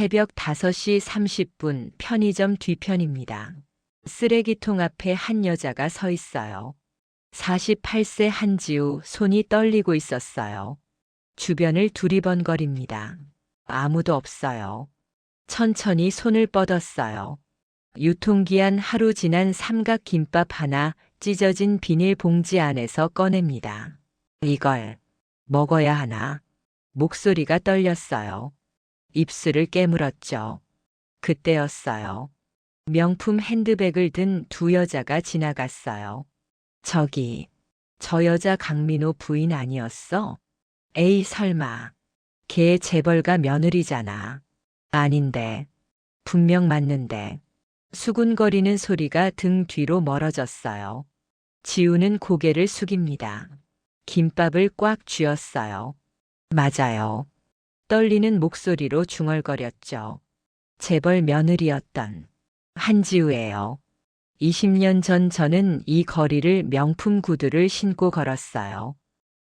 새벽 5시 30분 편의점 뒤편입니다. 쓰레기통 앞에 한 여자가 서 있어요. 48세 한지우, 손이 떨리고 있었어요. 주변을 두리번거립니다. 아무도 없어요. 천천히 손을 뻗었어요. 유통기한 하루 지난 삼각김밥 하나 찢어진 비닐봉지 안에서 꺼냅니다. 이걸 먹어야 하나? 목소리가 떨렸어요. 입술을 깨물었죠. 그때였어요. 명품 핸드백을 든 두 여자가 지나갔어요. 저기, 저 여자 강민호 부인 아니었어? 에이 설마, 걔 재벌가 며느리잖아. 아닌데, 분명 맞는데. 수군거리는 소리가 등 뒤로 멀어졌어요. 지우는 고개를 숙입니다. 김밥을 꽉 쥐었어요. 맞아요. 떨리는 목소리로 중얼거렸죠. 재벌 며느리였던 한지우예요. 20년 전 저는 이 거리를 명품 구두를 신고 걸었어요.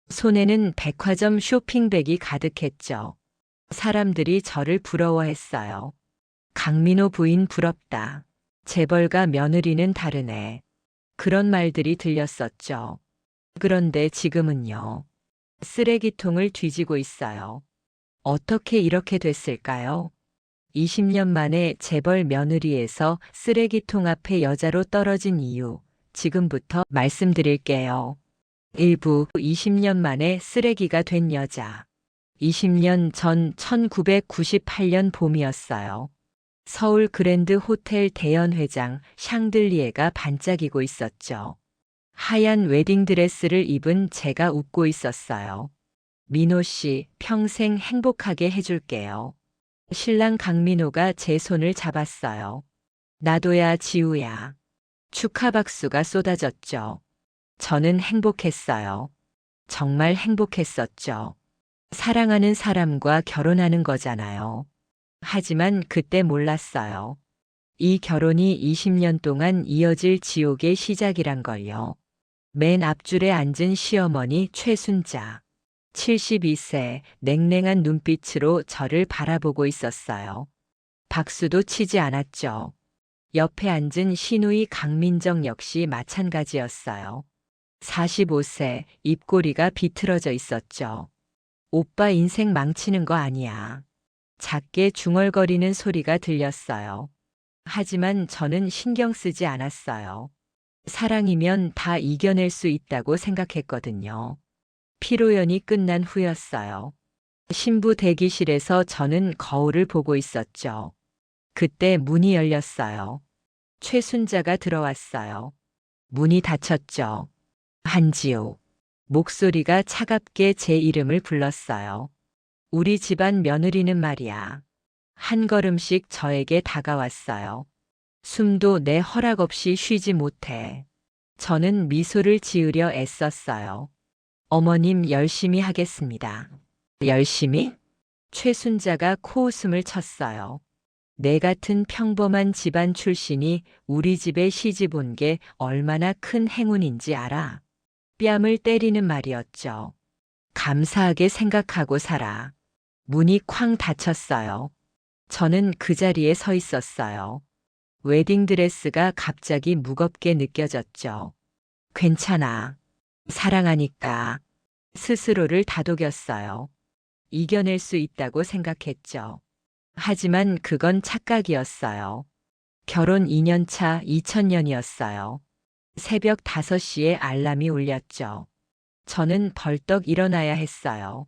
손에는 백화점 쇼핑백이 가득했죠. 사람들이 저를 부러워했어요. 강민호 부인 부럽다. 재벌가 며느리는 다르네. 그런 말들이 들렸었죠. 그런데 지금은요. 쓰레기통을 뒤지고 있어요. 어떻게 이렇게 됐을까요? 20년 만에 재벌 며느리에서 쓰레기통 앞에 여자로 떨어진 이유, 지금부터 말씀드릴게요. 일부 20년 만에 쓰레기가 된 여자. 20년 전 1998년 봄이었어요. 서울 그랜드 호텔 대연회장 샹들리에가 반짝이고 있었죠. 하얀 웨딩드레스를 입은 제가 웃고 있었어요. 민호 씨, 평생 행복하게 해줄게요. 신랑 강민호가 제 손을 잡았어요. 나도야, 지우야. 축하 박수가 쏟아졌죠. 저는 행복했어요. 정말 행복했었죠. 사랑하는 사람과 결혼하는 거잖아요. 하지만 그때 몰랐어요. 이 결혼이 20년 동안 이어질 지옥의 시작이란 걸요. 맨 앞줄에 앉은 시어머니 최순자. 72세 냉랭한 눈빛으로 저를 바라보고 있었어요. 박수도 치지 않았죠. 옆에 앉은 시누이 강민정 역시 마찬가지였어요. 45세 입꼬리가 비틀어져 있었죠. 오빠 인생 망치는 거 아니야. 작게 중얼거리는 소리가 들렸어요. 하지만 저는 신경 쓰지 않았어요. 사랑이면 다 이겨낼 수 있다고 생각했거든요. 피로연이 끝난 후였어요. 신부 대기실에서 저는 거울을 보고 있었죠. 그때 문이 열렸어요. 최순자가 들어왔어요. 문이 닫혔죠. 한지우. 목소리가 차갑게 제 이름을 불렀어요. 우리 집안 며느리는 말이야. 한 걸음씩 저에게 다가왔어요. 숨도 내 허락 없이 쉬지 못해. 저는 미소를 지으려 애썼어요. 어머님 열심히 하겠습니다. 열심히? 최순자가 코웃음을 쳤어요. 내 같은 평범한 집안 출신이 우리 집에 시집 온 게 얼마나 큰 행운인지 알아? 뺨을 때리는 말이었죠. 감사하게 생각하고 살아. 문이 쾅 닫혔어요. 저는 그 자리에 서 있었어요. 웨딩드레스가 갑자기 무겁게 느껴졌죠. 괜찮아. 사랑하니까. 스스로를 다독였어요. 이겨낼 수 있다고 생각했죠. 하지만 그건 착각이었어요. 결혼 2년 차 2000년이었어요. 새벽 5시에 알람이 울렸죠. 저는 벌떡 일어나야 했어요.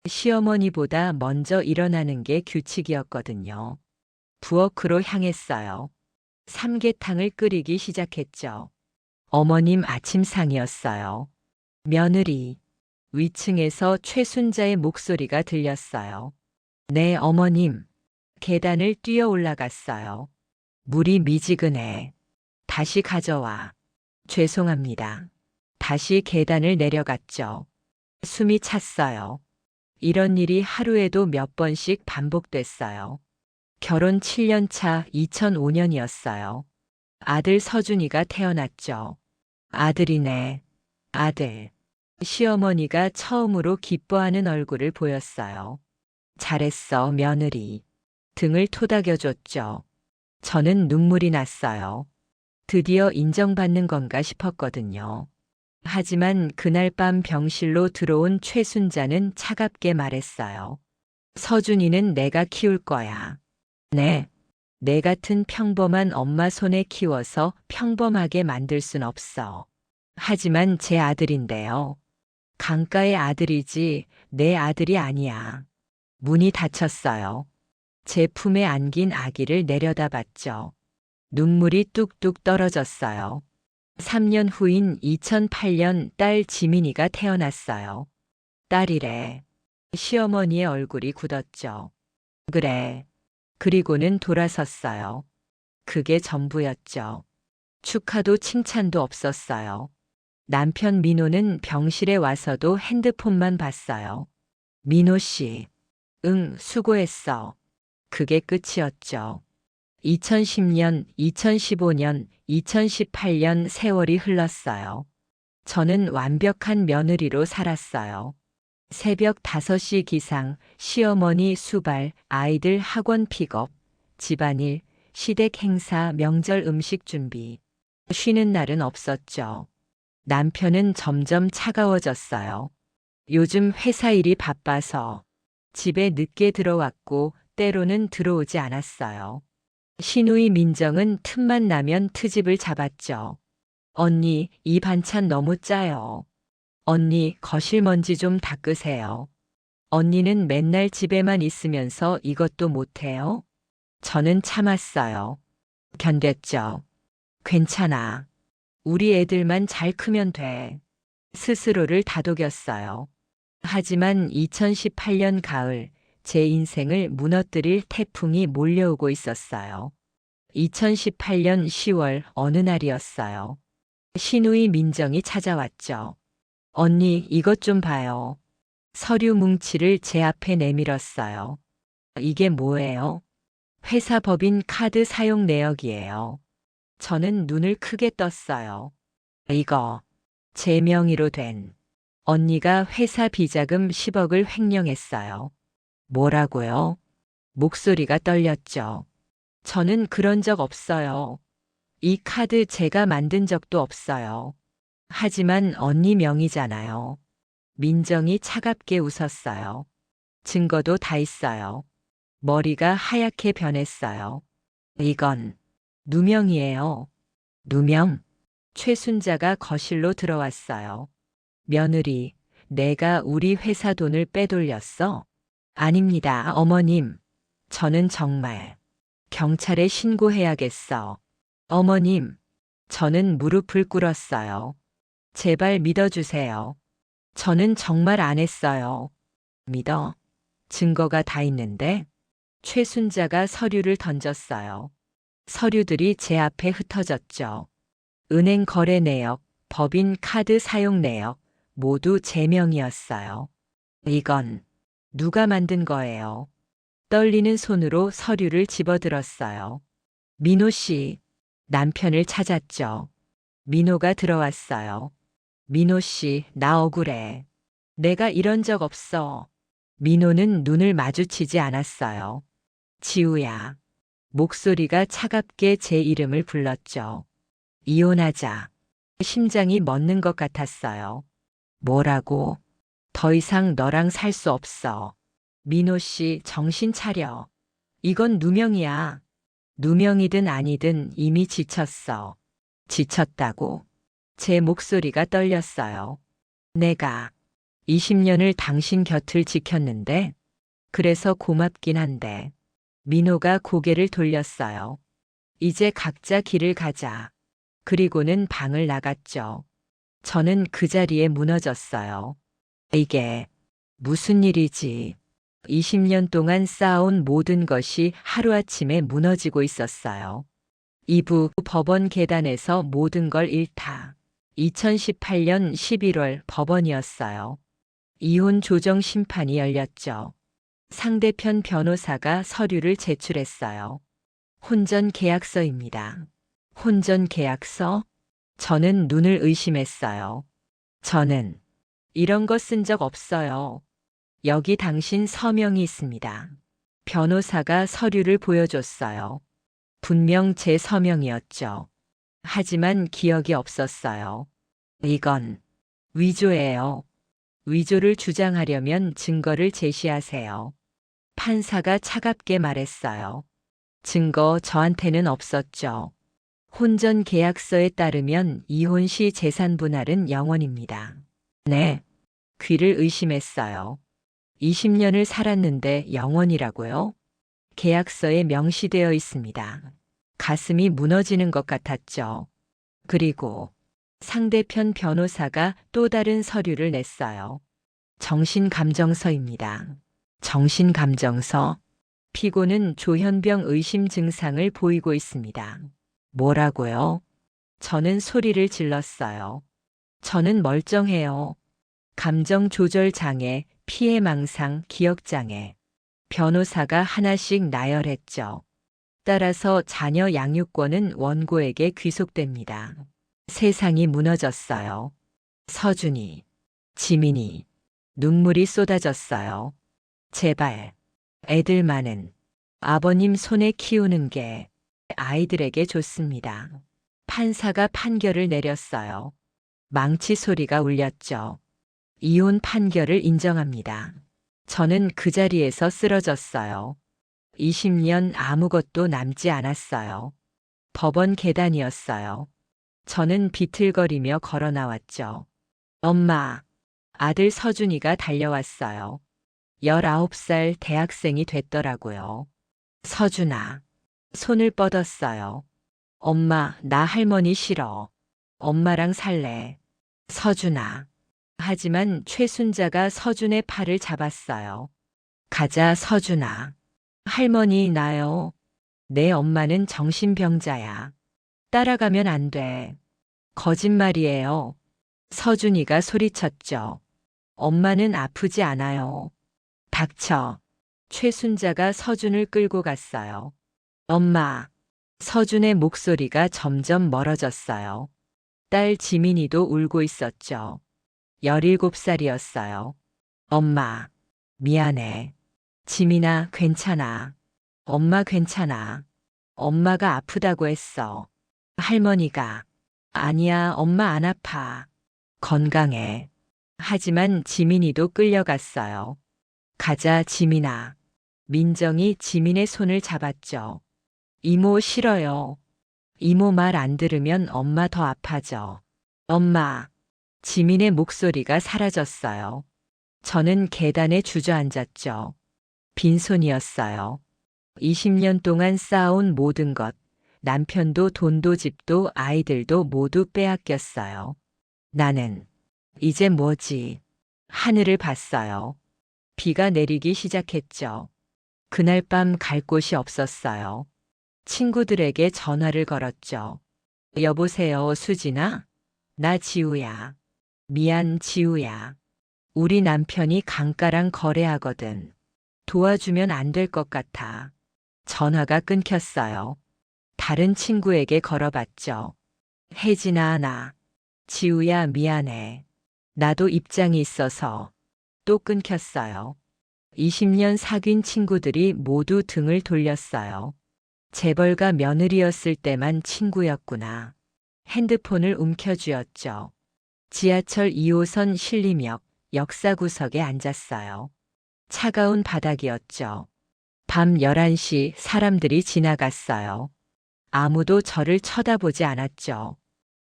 시어머니보다 먼저 일어나는 게 규칙이었거든요. 부엌으로 향했어요. 삼계탕을 끓이기 시작했죠. 어머님 아침상이었어요. 며느리. 위층에서 최순자의 목소리가 들렸어요. 네, 어머님. 계단을 뛰어 올라갔어요. 물이 미지근해. 다시 가져와. 죄송합니다. 다시 계단을 내려갔죠. 숨이 찼어요. 이런 일이 하루에도 몇 번씩 반복됐어요. 결혼 7년 차 2005년이었어요. 아들 서준이가 태어났죠. 아들이네. 아들. 시어머니가 처음으로 기뻐하는 얼굴을 보였어요. 잘했어, 며느리. 등을 토닥여줬죠. 저는 눈물이 났어요. 드디어 인정받는 건가 싶었거든요. 하지만 그날 밤 병실로 들어온 최순자는 차갑게 말했어요. 서준이는 내가 키울 거야. 네. 내 같은 평범한 엄마 손에 키워서 평범하게 만들 순 없어. 하지만 제 아들인데요. 강가의 아들이지 내 아들이 아니야. 문이 닫혔어요. 제 품에 안긴 아기를 내려다봤죠. 눈물이 뚝뚝 떨어졌어요. 3년 후인 2008년 딸 지민이가 태어났어요. 딸이래. 시어머니의 얼굴이 굳었죠. 그래. 그리고는 돌아섰어요. 그게 전부였죠. 축하도 칭찬도 없었어요. 남편 민호는 병실에 와서도 핸드폰만 봤어요. 민호 씨. 응, 수고했어. 그게 끝이었죠. 2010년, 2015년, 2018년 세월이 흘렀어요. 저는 완벽한 며느리로 살았어요. 새벽 5시 기상, 시어머니 수발, 아이들 학원 픽업, 집안일, 시댁 행사, 명절 음식 준비. 쉬는 날은 없었죠. 남편은 점점 차가워졌어요. 요즘 회사 일이 바빠서 집에 늦게 들어왔고 때로는 들어오지 않았어요. 시누이 민정은 틈만 나면 트집을 잡았죠. 언니, 이 반찬 너무 짜요. 언니, 거실 먼지 좀 닦으세요. 언니는 맨날 집에만 있으면서 이것도 못해요? 저는 참았어요. 견뎠죠. 괜찮아. 우리 애들만 잘 크면 돼. 스스로를 다독였어요. 하지만 2018년 가을, 제 인생을 무너뜨릴 태풍이 몰려오고 있었어요. 2018년 10월 어느 날이었어요. 시누이 민정이 찾아왔죠. 언니, 이것 좀 봐요. 서류 뭉치를 제 앞에 내밀었어요. 이게 뭐예요? 회사 법인 카드 사용 내역이에요. 저는 눈을 크게 떴어요. 이거, 제 명의로 된. 언니가 회사 비자금 10억을 횡령했어요. 뭐라고요? 목소리가 떨렸죠. 저는 그런 적 없어요. 이 카드 제가 만든 적도 없어요. 하지만 언니 명의잖아요. 민정이 차갑게 웃었어요. 증거도 다 있어요. 머리가 하얗게 변했어요. 이건 누명이에요. 누명? 최순자가 거실로 들어왔어요. 며느리, 내가 우리 회사 돈을 빼돌렸어? 아닙니다, 어머님. 저는 정말 경찰에 신고해야겠어. 어머님, 저는 무릎을 꿇었어요. 제발 믿어주세요. 저는 정말 안 했어요. 믿어. 증거가 다 있는데? 최순자가 서류를 던졌어요. 서류들이 제 앞에 흩어졌죠. 은행 거래 내역, 법인 카드 사용 내역, 모두 제 명이었어요. 이건 누가 만든 거예요? 떨리는 손으로 서류를 집어들었어요. 민호 씨, 남편을 찾았죠. 민호가 들어왔어요. 민호 씨, 나 억울해. 내가 이런 적 없어. 민호는 눈을 마주치지 않았어요. 지우야. 목소리가 차갑게 제 이름을 불렀죠. 이혼하자. 심장이 멎는 것 같았어요. 뭐라고? 더 이상 너랑 살 수 없어. 민호 씨, 정신 차려. 이건 누명이야. 누명이든 아니든 이미 지쳤어. 지쳤다고. 제 목소리가 떨렸어요. 내가 20년을 당신 곁을 지켰는데, 그래서 고맙긴 한데. 민호가 고개를 돌렸어요. 이제 각자 길을 가자. 그리고는 방을 나갔죠. 저는 그 자리에 무너졌어요. 이게 무슨 일이지? 20년 동안 쌓아온 모든 것이 하루아침에 무너지고 있었어요. 2부 법원 계단에서 모든 걸 잃다. 2018년 11월 법원이었어요. 이혼 조정 심판이 열렸죠. 상대편 변호사가 서류를 제출했어요. 혼전 계약서입니다. 혼전 계약서? 저는 눈을 의심했어요. 저는 이런 거 쓴 적 없어요. 여기 당신 서명이 있습니다. 변호사가 서류를 보여줬어요. 분명 제 서명이었죠. 하지만 기억이 없었어요. 이건 위조예요. 위조를 주장하려면 증거를 제시하세요. 판사가 차갑게 말했어요. 증거 저한테는 없었죠. 혼전 계약서에 따르면 이혼 시 재산 분할은 영원입니다. 네. 귀를 의심했어요. 20년을 살았는데 영원이라고요? 계약서에 명시되어 있습니다. 가슴이 무너지는 것 같았죠. 그리고 상대편 변호사가 또 다른 서류를 냈어요. 정신감정서입니다. 정신감정서. 피고는 조현병 의심 증상을 보이고 있습니다. 뭐라고요? 저는 소리를 질렀어요. 저는 멀쩡해요. 감정 조절 장애, 피해 망상, 기억 장애. 변호사가 하나씩 나열했죠. 따라서 자녀 양육권은 원고에게 귀속됩니다. 세상이 무너졌어요. 서준이, 지민이, 눈물이 쏟아졌어요. 제발, 애들만은 아버님 손에 키우는 게 아이들에게 좋습니다. 판사가 판결을 내렸어요. 망치 소리가 울렸죠. 이혼 판결을 인정합니다. 저는 그 자리에서 쓰러졌어요. 20년 아무것도 남지 않았어요. 법원 계단이었어요. 저는 비틀거리며 걸어 나왔죠. 엄마, 아들 서준이가 달려왔어요. 19살 대학생이 됐더라고요. 서준아, 손을 뻗었어요. 엄마, 나 할머니 싫어. 엄마랑 살래. 서준아. 하지만 최순자가 서준의 팔을 잡았어요. 가자, 서준아. 할머니, 나요. 내 엄마는 정신병자야. 따라가면 안 돼. 거짓말이에요. 서준이가 소리쳤죠. 엄마는 아프지 않아요. 닥쳐. 최순자가 서준을 끌고 갔어요. 엄마. 서준의 목소리가 점점 멀어졌어요. 딸 지민이도 울고 있었죠. 17살이었어요. 엄마. 미안해. 지민아, 괜찮아. 엄마 괜찮아. 엄마가 아프다고 했어. 할머니가. 아니야, 엄마 안 아파. 건강해. 하지만 지민이도 끌려갔어요. 가자, 지민아. 민정이 지민의 손을 잡았죠. 이모 싫어요. 이모 말 안 들으면 엄마 더 아파져. 엄마. 지민의 목소리가 사라졌어요. 저는 계단에 주저앉았죠. 빈손이었어요. 20년 동안 쌓아온 모든 것, 남편도 돈도 집도 아이들도 모두 빼앗겼어요. 나는 이제 뭐지? 하늘을 봤어요. 비가 내리기 시작했죠. 그날 밤 갈 곳이 없었어요. 친구들에게 전화를 걸었죠. 여보세요, 수진아? 나 지우야. 미안, 지우야. 우리 남편이 강가랑 거래하거든. 도와주면 안 될 것 같아. 전화가 끊겼어요. 다른 친구에게 걸어봤죠. 혜진아, 나. 지우야, 미안해. 나도 입장이 있어서. 또 끊겼어요. 20년 사귄 친구들이 모두 등을 돌렸어요. 재벌가 며느리였을 때만 친구였구나. 핸드폰을 움켜쥐었죠. 지하철 2호선 신림역 역사구석에 앉았어요. 차가운 바닥이었죠. 밤 11시 사람들이 지나갔어요. 아무도 저를 쳐다보지 않았죠.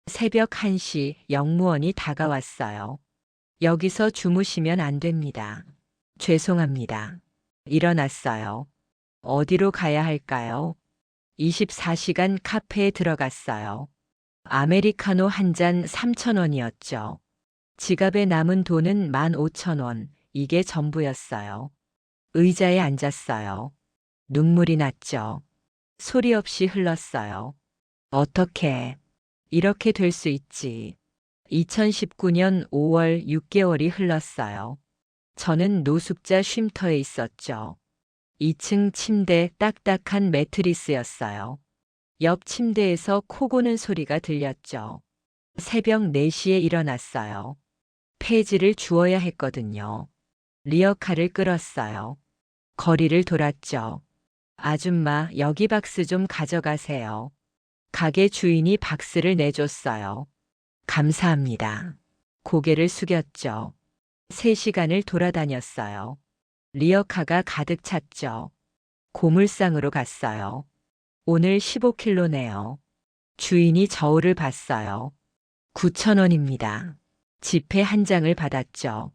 새벽 1시 영무원이 다가왔어요. 여기서 주무시면 안 됩니다. 죄송합니다. 일어났어요. 어디로 가야 할까요? 24시간 카페에 들어갔어요. 아메리카노 한 잔 3,000원이었죠. 지갑에 남은 돈은 15,000원. 이게 전부였어요. 의자에 앉았어요. 눈물이 났죠. 소리 없이 흘렀어요. 어떻게 이렇게 될 수 있지. 2019년 5월 6개월이 흘렀어요. 저는 노숙자 쉼터에 있었죠. 2층 침대 딱딱한 매트리스였어요. 옆 침대에서 코 고는 소리가 들렸죠. 새벽 4시에 일어났어요. 폐지를 주어야 했거든요. 리어카를 끌었어요. 거리를 돌았죠. 아줌마, 여기 박스 좀 가져가세요. 가게 주인이 박스를 내줬어요. 감사합니다. 고개를 숙였죠. 3시간을 돌아다녔어요. 리어카가 가득 찼죠. 고물상으로 갔어요. 오늘 15km네요. 주인이 저울을 봤어요. 9,000원입니다. 지폐 한 장을 받았죠.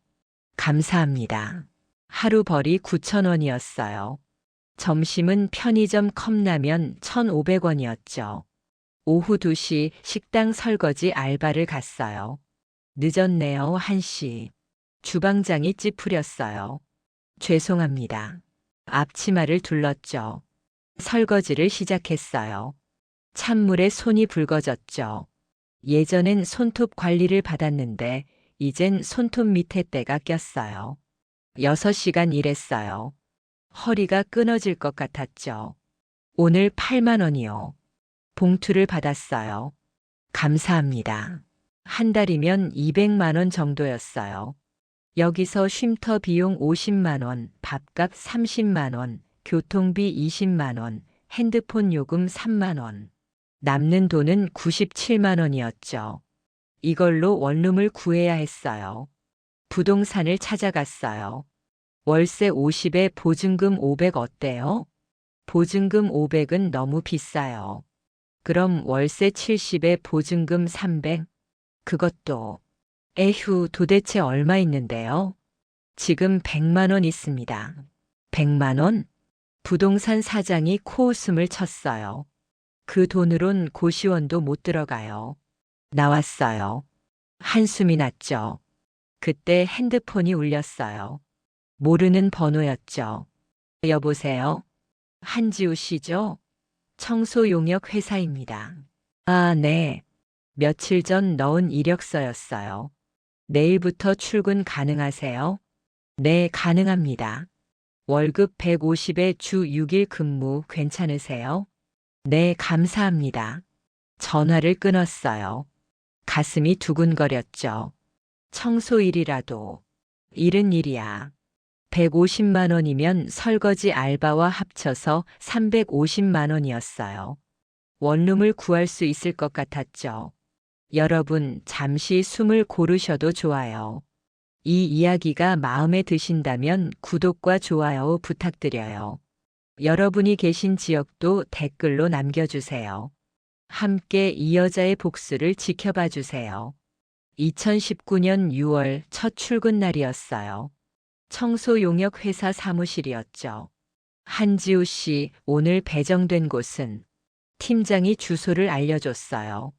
감사합니다. 하루 벌이 9,000원이었어요. 점심은 편의점 컵라면 1,500원이었죠. 오후 2시 식당 설거지 알바를 갔어요. 늦었네요, 1시. 주방장이 찌푸렸어요. 죄송합니다. 앞치마를 둘렀죠. 설거지를 시작했어요. 찬물에 손이 붉어졌죠. 예전엔 손톱 관리를 받았는데 이젠 손톱 밑에 때가 꼈어요. 6시간 일했어요. 허리가 끊어질 것 같았죠. 오늘 8만 원이요. 봉투를 받았어요. 감사합니다. 한 달이면 200만 원 정도였어요. 여기서 쉼터 비용 50만 원, 밥값 30만 원, 교통비 20만 원, 핸드폰 요금 3만 원. 남는 돈은 97만 원이었죠. 이걸로 원룸을 구해야 했어요. 부동산을 찾아갔어요. 월세 50에 보증금 500 어때요? 보증금 500은 너무 비싸요. 그럼 월세 70에 보증금 300? 그것도. 에휴, 도대체 얼마 있는데요? 지금 100만 원 있습니다. 100만 원? 부동산 사장이 코웃음을 쳤어요. 그 돈으론 고시원도 못 들어가요. 나왔어요. 한숨이 났죠. 그때 핸드폰이 울렸어요. 모르는 번호였죠. 여보세요? 한지우 씨죠? 청소 용역 회사입니다. 아, 네. 며칠 전 넣은 이력서였어요. 내일부터 출근 가능하세요? 네, 가능합니다. 월급 150에 주 6일 근무 괜찮으세요? 네, 감사합니다. 전화를 끊었어요. 가슴이 두근거렸죠. 청소일이라도. 일은 일이야. 150만 원이면 설거지 알바와 합쳐서 350만 원이었어요. 원룸을 구할 수 있을 것 같았죠. 여러분, 잠시 숨을 고르셔도 좋아요. 이 이야기가 마음에 드신다면 구독과 좋아요 부탁드려요. 여러분이 계신 지역도 댓글로 남겨주세요. 함께 이 여자의 복수를 지켜봐 주세요. 2019년 6월 첫 출근 날이었어요. 청소 용역 회사 사무실이었죠. 한지우 씨, 오늘 배정된 곳은? 팀장이 주소를 알려줬어요.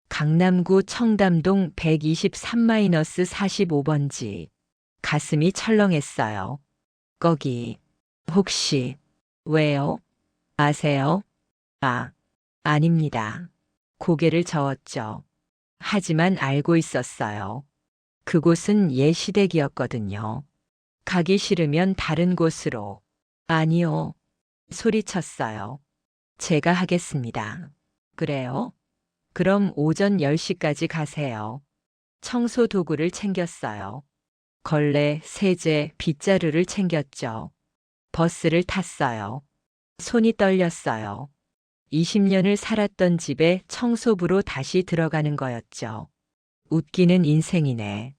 강남구 청담동 123-45번지. 가슴이 철렁했어요. 거기. 혹시. 왜요? 아세요? 아, 아닙니다. 고개를 저었죠. 하지만 알고 있었어요. 그곳은 옛 시댁이었거든요. 가기 싫으면 다른 곳으로. 아니요. 소리쳤어요. 제가 하겠습니다. 그래요? 그럼 오전 10시까지 가세요. 청소 도구를 챙겼어요. 걸레, 세제, 빗자루를 챙겼죠. 버스를 탔어요. 손이 떨렸어요. 20년을 살았던 집에 청소부로 다시 들어가는 거였죠. 웃기는 인생이네.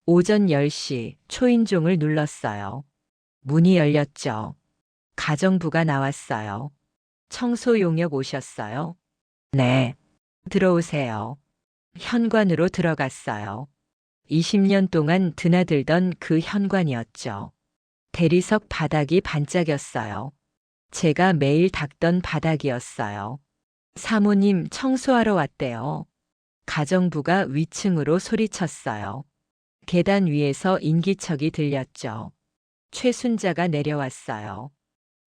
오전 10시 초인종을 눌렀어요. 문이 열렸죠. 가정부가 나왔어요. 청소 용역 오셨어요? 네. 들어오세요. 현관으로 들어갔어요. 20년 동안 드나들던 그 현관이었죠. 대리석 바닥이 반짝였어요. 제가 매일 닦던 바닥이었어요. 사모님 청소하러 왔대요. 가정부가 위층으로 소리쳤어요. 계단 위에서 인기척이 들렸죠. 최순자가 내려왔어요.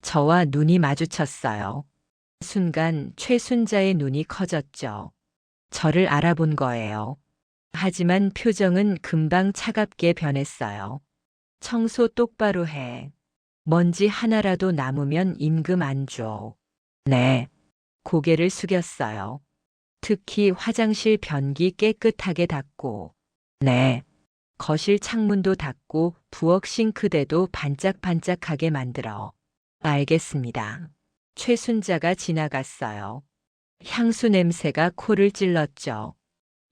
저와 눈이 마주쳤어요. 순간 최순자의 눈이 커졌죠. 저를 알아본 거예요. 하지만 표정은 금방 차갑게 변했어요. 청소 똑바로 해. 먼지 하나라도 남으면 임금 안 줘. 네. 고개를 숙였어요. 특히 화장실 변기 깨끗하게 닦고. 네. 거실 창문도 닫고 부엌 싱크대도 반짝반짝하게 만들어. 알겠습니다. 최순자가 지나갔어요. 향수 냄새가 코를 찔렀죠.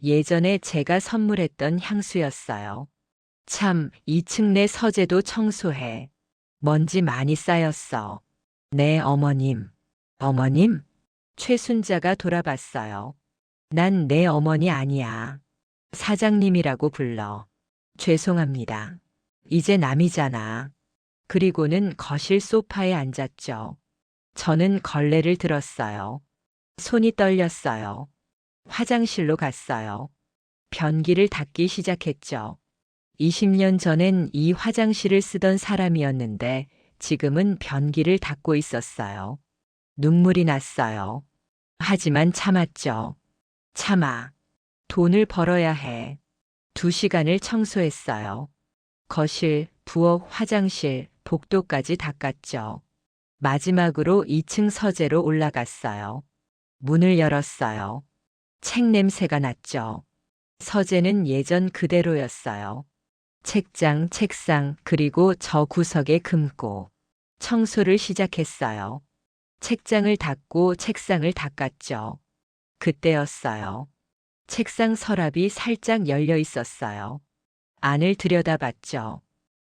예전에 제가 선물했던 향수였어요. 참, 2층 내 서재도 청소해. 먼지 많이 쌓였어. 네, 어머님. 어머님? 최순자가 돌아봤어요. 난 내 어머니 아니야. 사장님이라고 불러. 죄송합니다. 이제 남이잖아. 그리고는 거실 소파에 앉았죠. 저는 걸레를 들었어요. 손이 떨렸어요. 화장실로 갔어요. 변기를 닦기 시작했죠. 20년 전엔 이 화장실을 쓰던 사람이었는데 지금은 변기를 닦고 있었어요. 눈물이 났어요. 하지만 참았죠. 참아. 돈을 벌어야 해. 2시간을 청소했어요. 거실, 부엌, 화장실, 복도까지 닦았죠. 마지막으로 2층 서재로 올라갔어요. 문을 열었어요. 책 냄새가 났죠. 서재는 예전 그대로였어요. 책장, 책상, 그리고 저 구석에 금고. 청소를 시작했어요. 책장을 닦고 책상을 닦았죠. 그때였어요. 책상 서랍이 살짝 열려 있었어요. 안을 들여다봤죠.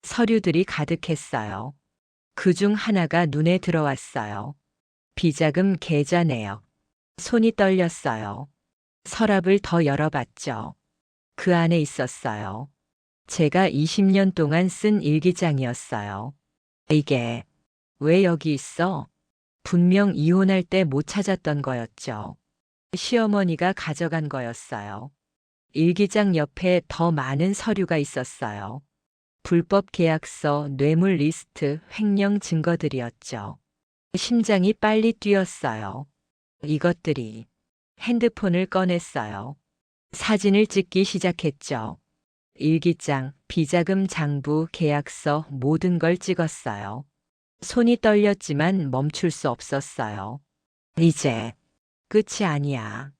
서류들이 가득했어요. 그중 하나가 눈에 들어왔어요. 비자금 계좌 내역. 손이 떨렸어요. 서랍을 더 열어봤죠. 그 안에 있었어요. 제가 20년 동안 쓴 일기장이었어요. 이게 왜 여기 있어? 분명 이혼할 때 못 찾았던 거였죠. 시어머니가 가져간 거였어요. 일기장 옆에 더 많은 서류가 있었어요. 불법 계약서, 뇌물 리스트, 횡령 증거들이었죠. 심장이 빨리 뛰었어요. 이것들이. 핸드폰을 꺼냈어요. 사진을 찍기 시작했죠. 일기장, 비자금 장부, 계약서 모든 걸 찍었어요. 손이 떨렸지만 멈출 수 없었어요. 이제 끝이 아니야.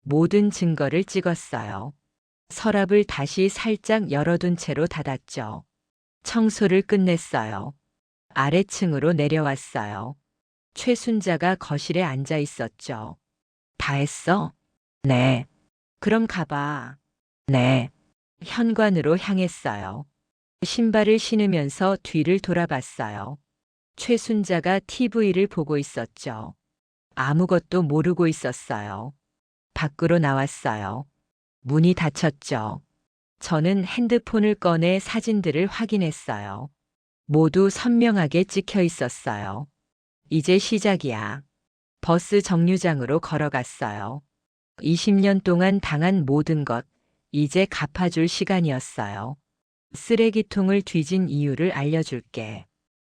모든 증거를 찍었어요. 서랍을 다시 살짝 열어둔 채로 닫았죠. 청소를 끝냈어요. 아래층으로 내려왔어요. 최순자가 거실에 앉아 있었죠. 다 했어? 네. 그럼 가봐. 네. 현관으로 향했어요. 신발을 신으면서 뒤를 돌아봤어요. 최순자가 TV를 보고 있었죠. 아무것도 모르고 있었어요. 밖으로 나왔어요. 문이 닫혔죠. 저는 핸드폰을 꺼내 사진들을 확인했어요. 모두 선명하게 찍혀 있었어요. 이제 시작이야. 버스 정류장으로 걸어갔어요. 20년 동안 당한 모든 것, 이제 갚아줄 시간이었어요. 쓰레기통을 뒤진 이유를 알려줄게.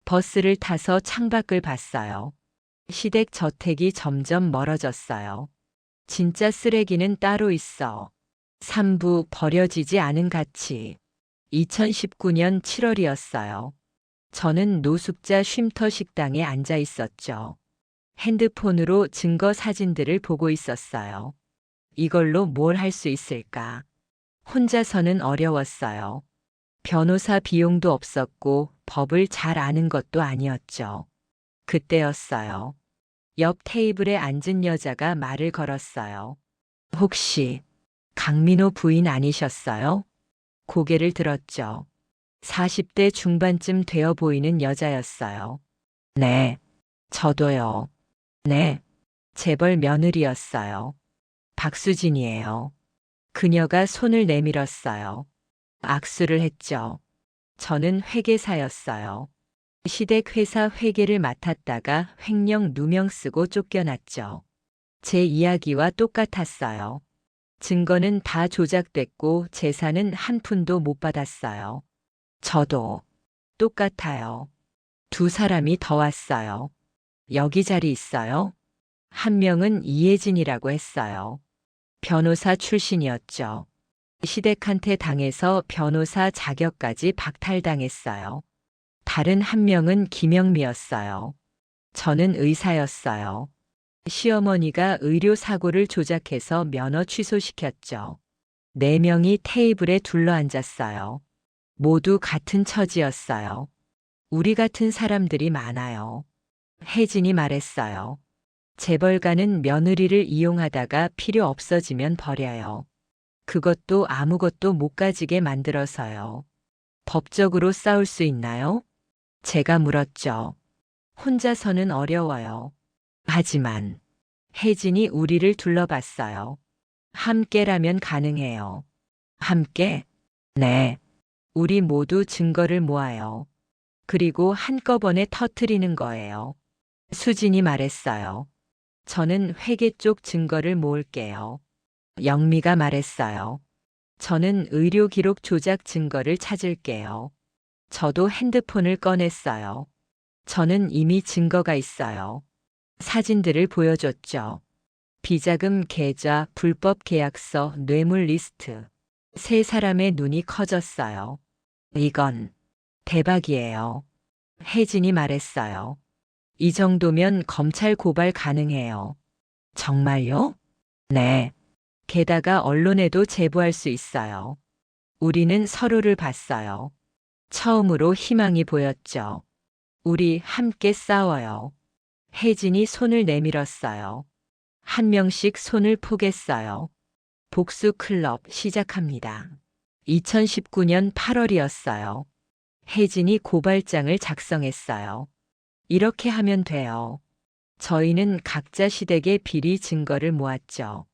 버스를 타서 창밖을 봤어요. 시댁 저택이 점점 멀어졌어요. 진짜 쓰레기는 따로 있어. 3부 버려지지 않은 가치. 2019년 7월이었어요. 저는 노숙자 쉼터 식당에 앉아 있었죠. 핸드폰으로 증거 사진들을 보고 있었어요. 이걸로 뭘 할 수 있을까? 혼자서는 어려웠어요. 변호사 비용도 없었고 법을 잘 아는 것도 아니었죠. 그때였어요. 옆 테이블에 앉은 여자가 말을 걸었어요. 혹시 강민호 부인 아니셨어요? 고개를 들었죠. 40대 중반쯤 되어 보이는 여자였어요. 네, 저도요. 네, 재벌 며느리였어요. 박수진이에요. 그녀가 손을 내밀었어요. 악수를 했죠. 저는 회계사였어요. 시댁 회사 회계를 맡았다가 횡령 누명 쓰고 쫓겨났죠. 제 이야기와 똑같았어요. 증거는 다 조작됐고 재산은 한 푼도 못 받았어요. 저도 똑같아요. 2사람이 더 왔어요. 여기 자리 있어요? 한 명은 이혜진이라고 했어요. 변호사 출신이었죠. 시댁한테 당해서 변호사 자격까지 박탈당했어요. 다른 한 명은 김영미였어요. 저는 의사였어요. 시어머니가 의료사고를 조작해서 면허 취소시켰죠. 4명이 테이블에 둘러앉았어요. 모두 같은 처지였어요. 우리 같은 사람들이 많아요. 혜진이 말했어요. 재벌가는 며느리를 이용하다가 필요 없어지면 버려요. 그것도 아무것도 못 가지게 만들어서요. 법적으로 싸울 수 있나요? 제가 물었죠. 혼자서는 어려워요. 하지만 혜진이 우리를 둘러봤어요. 함께라면 가능해요. 함께? 네. 우리 모두 증거를 모아요. 그리고 한꺼번에 터트리는 거예요. 수진이 말했어요. 저는 회계 쪽 증거를 모을게요. 영미가 말했어요. 저는 의료 기록 조작 증거를 찾을게요. 저도 핸드폰을 꺼냈어요. 저는 이미 증거가 있어요. 사진들을 보여줬죠. 비자금 계좌, 불법 계약서, 뇌물 리스트. 세 사람의 눈이 커졌어요. 이건 대박이에요. 혜진이 말했어요. 이 정도면 검찰 고발 가능해요. 정말요? 네. 게다가 언론에도 제보할 수 있어요. 우리는 서로를 봤어요. 처음으로 희망이 보였죠. 우리 함께 싸워요. 혜진이 손을 내밀었어요. 한 명씩 손을 포겠어요. 복수 클럽 시작합니다. 2019년 8월이었어요. 혜진이 고발장을 작성했어요. 이렇게 하면 돼요. 저희는 각자 시댁의 비리 증거를 모았죠.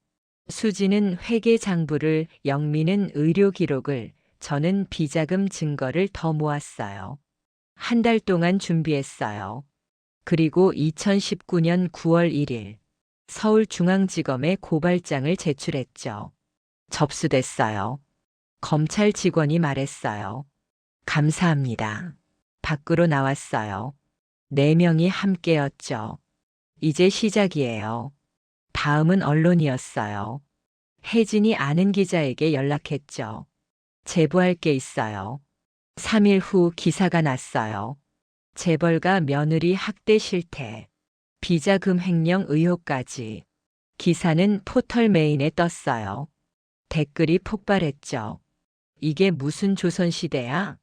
수지는 회계 장부를, 영미는 의료 기록을, 저는 비자금 증거를 더 모았어요. 한 달 동안 준비했어요. 그리고 2019년 9월 1일 서울중앙지검에 고발장을 제출했죠. 접수됐어요. 검찰 직원이 말했어요. 감사합니다. 밖으로 나왔어요. 4명이 함께였죠. 이제 시작이에요. 다음은 언론이었어요. 혜진이 아는 기자에게 연락했죠. 제보할 게 있어요. 3일 후 기사가 났어요. 재벌가 며느리 학대 실태, 비자금 횡령 의혹까지. 기사는 포털 메인에 떴어요. 댓글이 폭발했죠. 이게 무슨 조선시대야?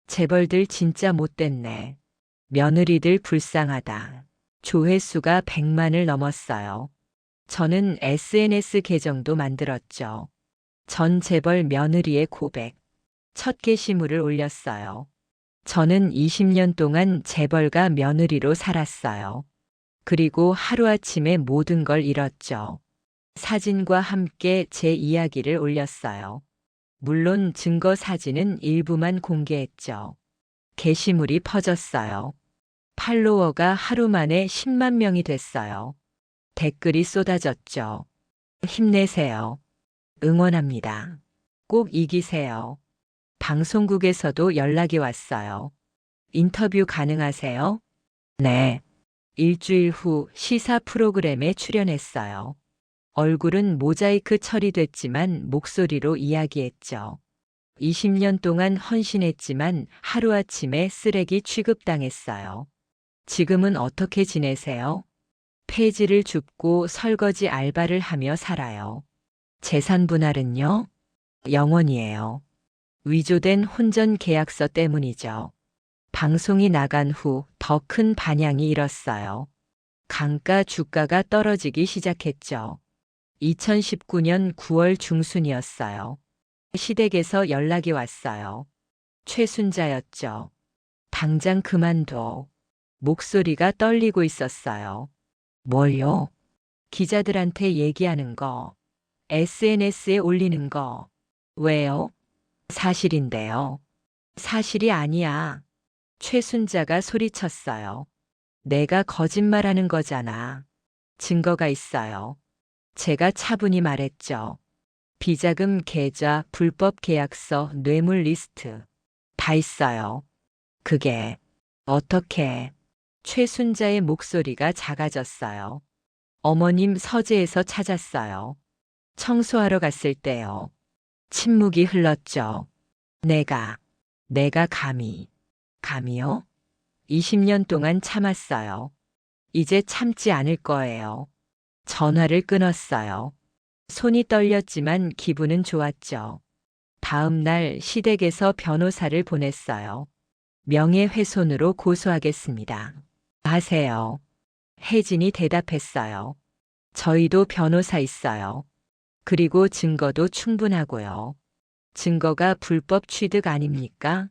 재벌들 진짜 못됐네. 며느리들 불쌍하다. 조회수가 100만을 넘었어요. 저는 SNS 계정도 만들었죠. 전 재벌 며느리의 고백. 첫 게시물을 올렸어요. 저는 20년 동안 재벌가 며느리로 살았어요. 그리고 하루아침에 모든 걸 잃었죠. 사진과 함께 제 이야기를 올렸어요. 물론 증거 사진은 일부만 공개했죠. 게시물이 퍼졌어요. 팔로워가 하루 만에 10만 명이 됐어요. 댓글이 쏟아졌죠. 힘내세요. 응원합니다. 꼭 이기세요. 방송국에서도 연락이 왔어요. 인터뷰 가능하세요? 네. 일주일 후 시사 프로그램에 출연했어요. 얼굴은 모자이크 처리됐지만 목소리로 이야기했죠. 20년 동안 헌신했지만 하루아침에 쓰레기 취급당했어요. 지금은 어떻게 지내세요? 폐지를 줍고 설거지 알바를 하며 살아요. 재산 분할은요? 영원이에요. 위조된 혼전 계약서 때문이죠. 방송이 나간 후 더 큰 반향이 일었어요. 강가 주가가 떨어지기 시작했죠. 2019년 9월 중순이었어요. 시댁에서 연락이 왔어요. 최순자였죠. 당장 그만둬. 목소리가 떨리고 있었어요. 뭘요? 기자들한테 얘기하는 거. SNS에 올리는 거. 왜요? 사실인데요. 사실이 아니야. 최순자가 소리쳤어요. 내가 거짓말하는 거잖아. 증거가 있어요. 제가 차분히 말했죠. 비자금 계좌, 불법 계약서, 뇌물 리스트. 다 있어요. 그게 어떻게? 최순자의 목소리가 작아졌어요. 어머님 서재에서 찾았어요. 청소하러 갔을 때요. 침묵이 흘렀죠. 내가 감히요? 20년 동안 참았어요. 이제 참지 않을 거예요. 전화를 끊었어요. 손이 떨렸지만 기분은 좋았죠. 다음 날 시댁에서 변호사를 보냈어요. 명예훼손으로 고소하겠습니다. 하세요. 혜진이 대답했어요. 저희도 변호사 있어요. 그리고 증거도 충분하고요. 증거가 불법 취득 아닙니까?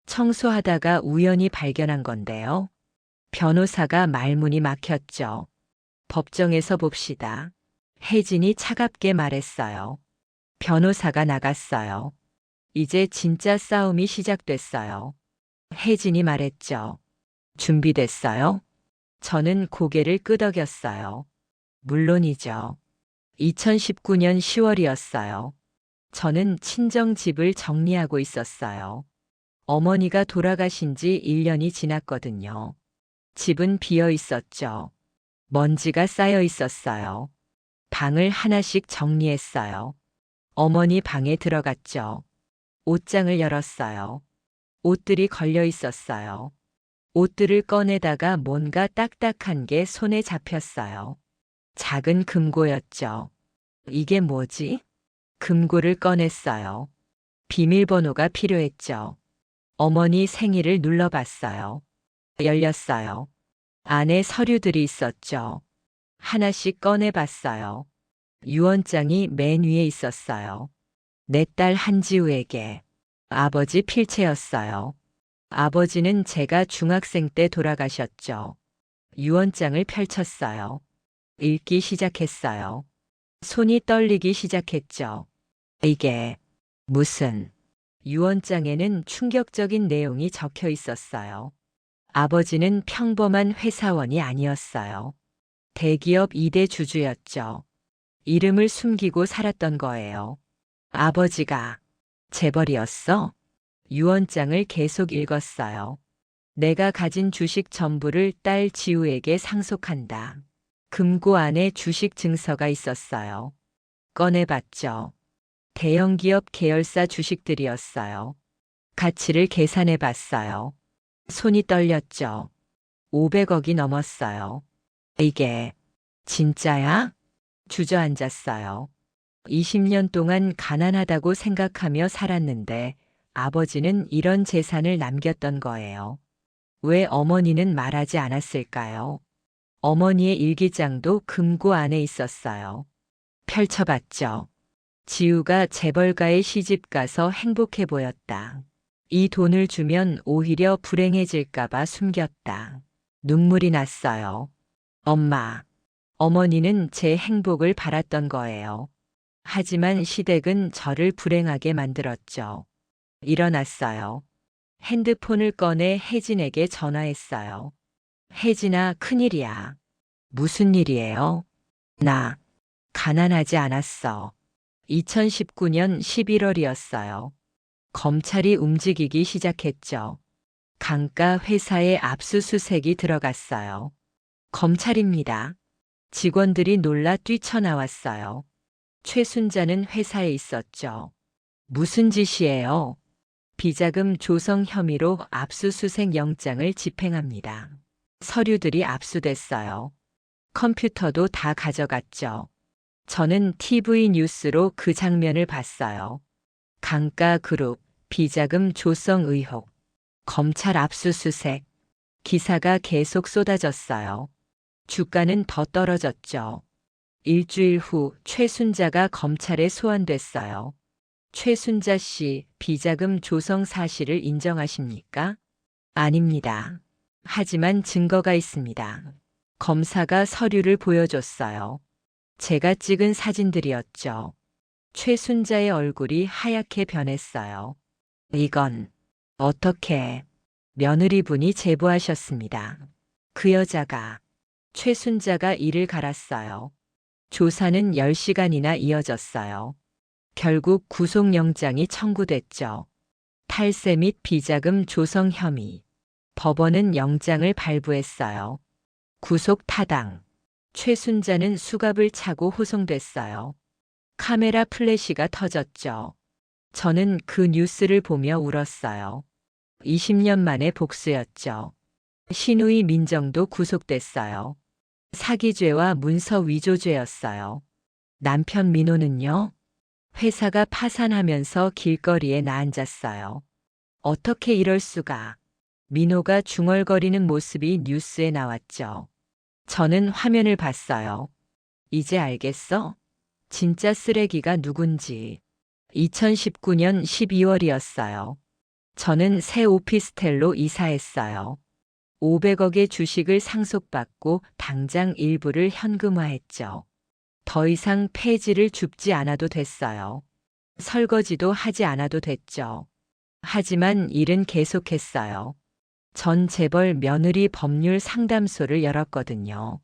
청소하다가 우연히 발견한 건데요. 변호사가 말문이 막혔죠. 법정에서 봅시다. 혜진이 차갑게 말했어요. 변호사가 나갔어요. 이제 진짜 싸움이 시작됐어요. 혜진이 말했죠. 준비됐어요? 저는 고개를 끄덕였어요. 물론이죠. 2019년 10월이었어요. 저는 친정집을 정리하고 있었어요. 어머니가 돌아가신 지 1년이 지났거든요. 집은 비어 있었죠. 먼지가 쌓여 있었어요. 방을 하나씩 정리했어요. 어머니 방에 들어갔죠. 옷장을 열었어요. 옷들이 걸려 있었어요. 옷들을 꺼내다가 뭔가 딱딱한 게 손에 잡혔어요. 작은 금고였죠. 이게 뭐지? 금고를 꺼냈어요. 비밀번호가 필요했죠. 어머니 생일을 눌러봤어요. 열렸어요. 안에 서류들이 있었죠. 하나씩 꺼내봤어요. 유언장이 맨 위에 있었어요. 내 딸 한지우에게. 아버지 필체였어요. 아버지는 제가 중학생 때 돌아가셨죠. 유언장을 펼쳤어요. 읽기 시작했어요. 손이 떨리기 시작했죠. 이게 무슨 유언장에는 충격적인 내용이 적혀 있었어요. 아버지는 평범한 회사원이 아니었어요. 대기업 2대 주주였죠. 이름을 숨기고 살았던 거예요. 아버지가 재벌이었어? 유언장을 계속 읽었어요. 내가 가진 주식 전부를 딸 지우에게 상속한다. 금고 안에 주식 증서가 있었어요. 꺼내봤죠. 대형기업 계열사 주식들이었어요. 가치를 계산해 봤어요. 손이 떨렸죠. 500억이 넘었어요. 이게 진짜야? 주저앉았어요. 20년 동안 가난하다고 생각하며 살았는데 아버지는 이런 재산을 남겼던 거예요. 왜 어머니는 말하지 않았을까요? 어머니의 일기장도 금고 안에 있었어요. 펼쳐봤죠. 지우가 재벌가에 시집가서 행복해 보였다. 이 돈을 주면 오히려 불행해질까봐 숨겼다. 눈물이 났어요. 엄마. 어머니는 제 행복을 바랐던 거예요. 하지만 시댁은 저를 불행하게 만들었죠. 일어났어요. 핸드폰을 꺼내 혜진에게 전화했어요. 혜진아, 큰일이야. 무슨 일이에요? 나 가난하지 않았어. 2019년 11월이었어요. 검찰이 움직이기 시작했죠. 강가 회사에 압수수색이 들어갔어요. 검찰입니다. 직원들이 놀라 뛰쳐나왔어요. 최순자는 회사에 있었죠. 무슨 짓이에요? 비자금 조성 혐의로 압수수색 영장을 집행합니다. 서류들이 압수됐어요. 컴퓨터도 다 가져갔죠. 저는 TV 뉴스로 그 장면을 봤어요. 강가그룹, 비자금 조성 의혹, 검찰 압수수색, 기사가 계속 쏟아졌어요. 주가는 더 떨어졌죠. 일주일 후 최순자가 검찰에 소환됐어요. 최순자 씨, 비자금 조성 사실을 인정하십니까? 아닙니다. 하지만 증거가 있습니다. 검사가 서류를 보여줬어요. 제가 찍은 사진들이었죠. 최순자의 얼굴이 하얗게 변했어요. 이건 어떻게 며느리분이 제보하셨습니다. 그 여자가 최순자가 이를 갈았어요. 조사는 10시간이나 이어졌어요. 결국 구속영장이 청구됐죠. 탈세 및 비자금 조성 혐의. 법원은 영장을 발부했어요. 구속 타당. 최순자는 수갑을 차고 호송됐어요. 카메라 플래시가 터졌죠. 저는 그 뉴스를 보며 울었어요. 20년 만에 복수였죠. 신우이 민정도 구속됐어요. 사기죄와 문서 위조죄였어요. 남편 민호는요? 회사가 파산하면서 길거리에 나앉았어요. 어떻게 이럴 수가. 민호가 중얼거리는 모습이 뉴스에 나왔죠. 저는 화면을 봤어요. 이제 알겠어? 진짜 쓰레기가 누군지. 2019년 12월이었어요. 저는 새 오피스텔로 이사했어요. 500억의 주식을 상속받고 당장 일부를 현금화했죠. 더 이상 폐지를 줍지 않아도 됐어요. 설거지도 하지 않아도 됐죠. 하지만 일은 계속했어요. 전 재벌 며느리 법률 상담소를 열었거든요.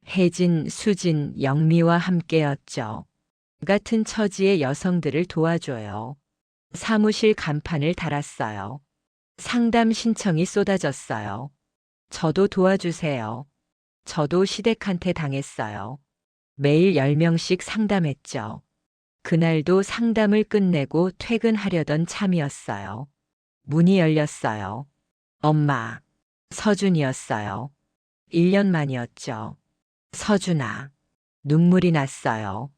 혜진, 수진, 영미와 함께였죠. 같은 처지의 여성들을 도와줘요. 사무실 간판을 달았어요. 상담 신청이 쏟아졌어요. 저도 도와주세요. 저도 시댁한테 당했어요. 매일 10명씩 상담했죠. 그날도 상담을 끝내고 퇴근하려던 참이었어요. 문이 열렸어요. 엄마. 서준이었어요. 1년 만이었죠. 서준아. 눈물이 났어요.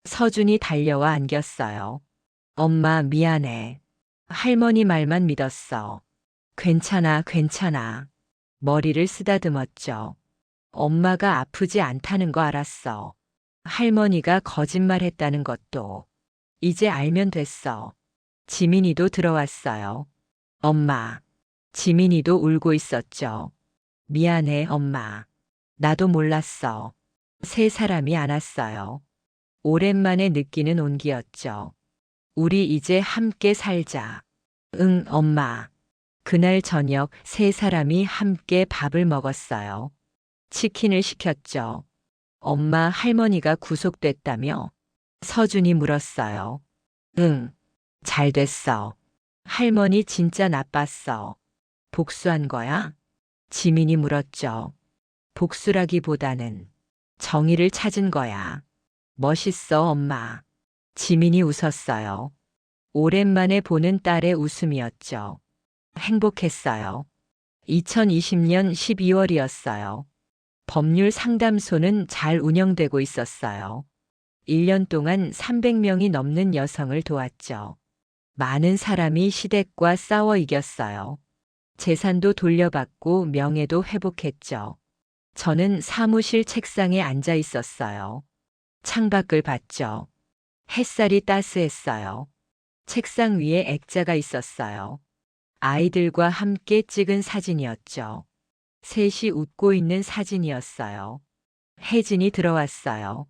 서준이 달려와 안겼어요. 엄마 미안해. 할머니 말만 믿었어. 괜찮아, 괜찮아. 머리를 쓰다듬었죠. 엄마가 아프지 않다는 거 알았어. 할머니가 거짓말했다는 것도. 이제 알면 됐어. 지민이도 들어왔어요. 엄마. 지민이도 울고 있었죠. 미안해, 엄마. 나도 몰랐어. 세 사람이 안았어요. 오랜만에 느끼는 온기였죠. 우리 이제 함께 살자. 응, 엄마. 그날 저녁 세 사람이 함께 밥을 먹었어요. 치킨을 시켰죠. 엄마 할머니가 구속됐다며? 서준이 물었어요. 응, 잘 됐어. 할머니 진짜 나빴어. 복수한 거야? 지민이 물었죠. 복수라기보다는 정의를 찾은 거야. 멋있어, 엄마. 지민이 웃었어요. 오랜만에 보는 딸의 웃음이었죠. 행복했어요. 2020년 12월이었어요. 법률 상담소는 잘 운영되고 있었어요. 1년 동안 300명이 넘는 여성을 도왔죠. 많은 사람이 시댁과 싸워 이겼어요. 재산도 돌려받고 명예도 회복했죠. 저는 사무실 책상에 앉아 있었어요. 창밖을 봤죠. 햇살이 따스했어요. 책상 위에 액자가 있었어요. 아이들과 함께 찍은 사진이었죠. 셋이 웃고 있는 사진이었어요. 혜진이 들어왔어요.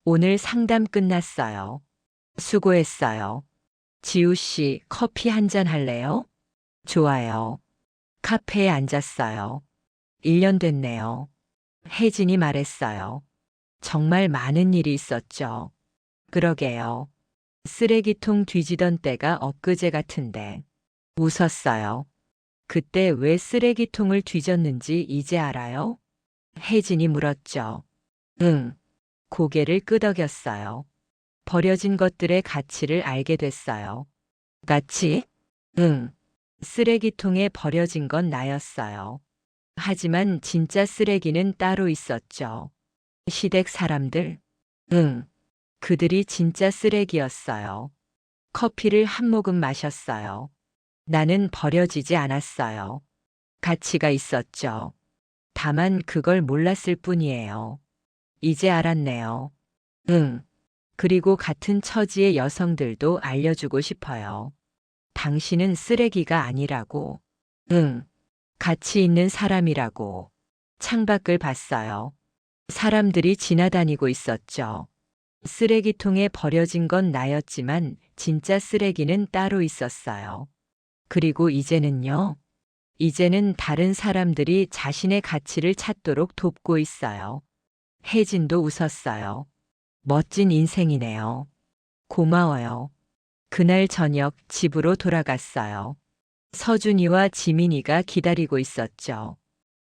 오늘 상담 끝났어요. 수고했어요. 지우 씨, 커피 한 잔 할래요? 좋아요. 카페에 앉았어요. 1년 됐네요. 혜진이 말했어요. 정말 많은 일이 있었죠. 그러게요. 쓰레기통 뒤지던 때가 엊그제 같은데. 웃었어요. 그때 왜 쓰레기통을 뒤졌는지 이제 알아요? 혜진이 물었죠. 응. 고개를 끄덕였어요. 버려진 것들의 가치를 알게 됐어요. 가치? 응. 쓰레기통에 버려진 건 나였어요. 하지만 진짜 쓰레기는 따로 있었죠. 시댁 사람들? 응. 그들이 진짜 쓰레기였어요. 커피를 한 모금 마셨어요. 나는 버려지지 않았어요. 가치가 있었죠. 다만 그걸 몰랐을 뿐이에요. 이제 알았네요. 응. 그리고 같은 처지의 여성들도 알려주고 싶어요. 당신은 쓰레기가 아니라고. 응. 가치 있는 사람이라고. 창밖을 봤어요. 사람들이 지나다니고 있었죠. 쓰레기통에 버려진 건 나였지만 진짜 쓰레기는 따로 있었어요. 그리고 이제는요. 이제는 다른 사람들이 자신의 가치를 찾도록 돕고 있어요. 혜진도 웃었어요. 멋진 인생이네요. 고마워요. 그날 저녁 집으로 돌아갔어요. 서준이와 지민이가 기다리고 있었죠.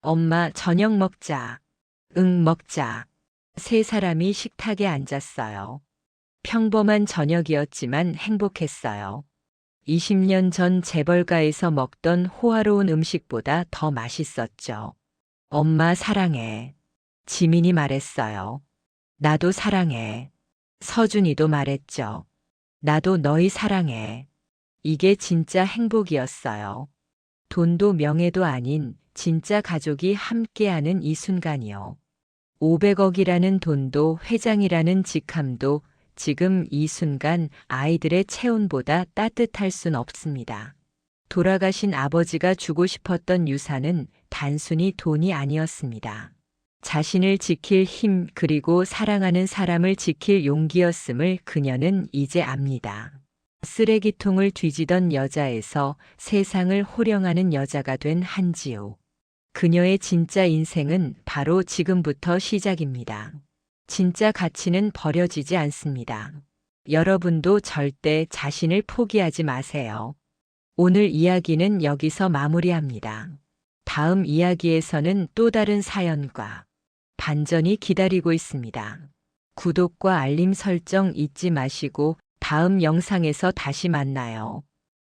엄마, 저녁 먹자. 응, 먹자. 세 사람이 식탁에 앉았어요. 평범한 저녁이었지만 행복했어요. 20년 전 재벌가에서 먹던 호화로운 음식보다 더 맛있었죠. 엄마 사랑해. 지민이 말했어요. 나도 사랑해. 서준이도 말했죠. 나도 너희 사랑해. 이게 진짜 행복이었어요. 돈도 명예도 아닌 진짜 가족이 함께하는 이 순간이요. 500억이라는 돈도 회장이라는 직함도 지금 이 순간 아이들의 체온보다 따뜻할 순 없습니다. 돌아가신 아버지가 주고 싶었던 유산은 단순히 돈이 아니었습니다. 자신을 지킬 힘 그리고 사랑하는 사람을 지킬 용기였음을 그녀는 이제 압니다. 쓰레기통을 뒤지던 여자에서 세상을 호령하는 여자가 된 한지우. 그녀의 진짜 인생은 바로 지금부터 시작입니다. 진짜 가치는 버려지지 않습니다. 여러분도 절대 자신을 포기하지 마세요. 오늘 이야기는 여기서 마무리합니다. 다음 이야기에서는 또 다른 사연과 반전이 기다리고 있습니다. 구독과 알림 설정 잊지 마시고 다음 영상에서 다시 만나요.